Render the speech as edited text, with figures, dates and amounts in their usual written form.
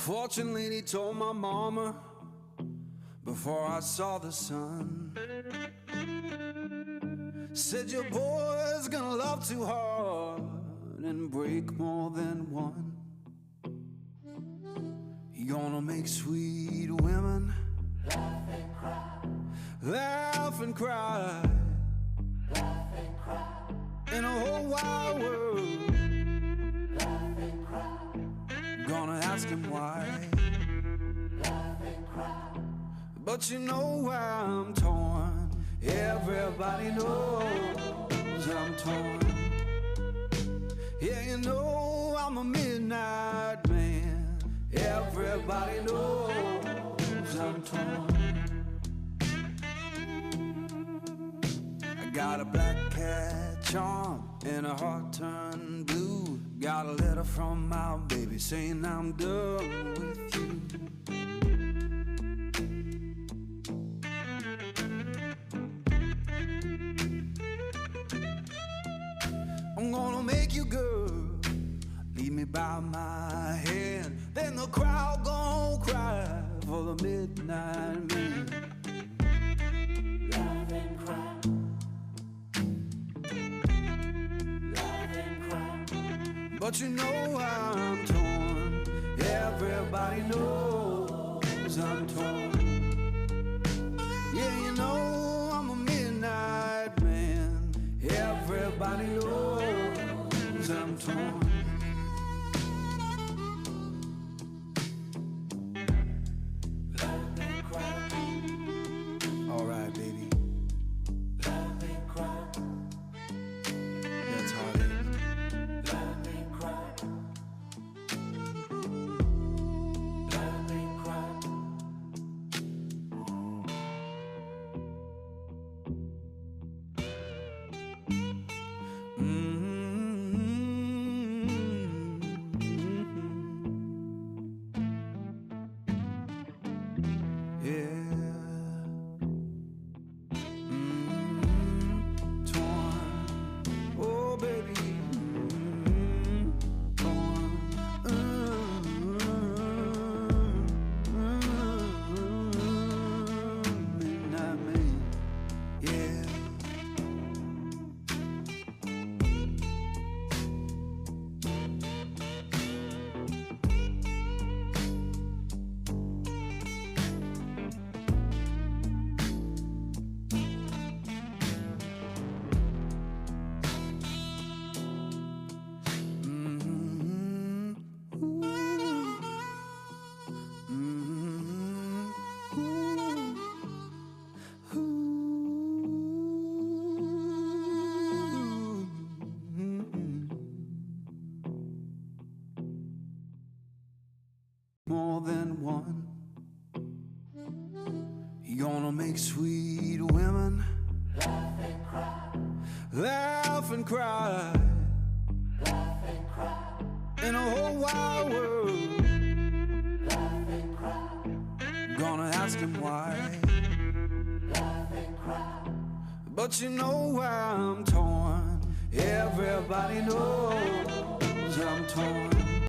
Fortune lady told my mama before I saw the sun, said your boy's gonna love too hard and break more than one. He gonna make sweet women laugh and cry, laugh and cry, laugh and cry, in a whole wide world. Laugh and cry. Gonna ask him why. Laugh and cry. But you know why I'm torn. Everybody knows I'm torn. Yeah, you know I'm a midnight man. Everybody knows I'm torn. I got a black cat charm and a heart turned blue. Got a letter from my baby saying I'm done with you. I'm gonna make you good, lead me by my hand. Then the crowd gon' cry for the midnight man. Laugh and cry. Laugh and cry. But you know I'm torn. Everybody knows I'm torn. Yeah, you know I'm a midnight man. Everybody knows I'm torn. Laugh and cry. All right, baby. Laugh and cry. That's how it is. Laugh and cry. Laugh and cry. More than one. You're gonna make sweet women laugh and cry, laugh and cry, laugh and cry, in a whole wide world. Laugh and cry. Gonna ask him why. Laugh and cry. But you know why I'm torn. Everybody knows I'm torn.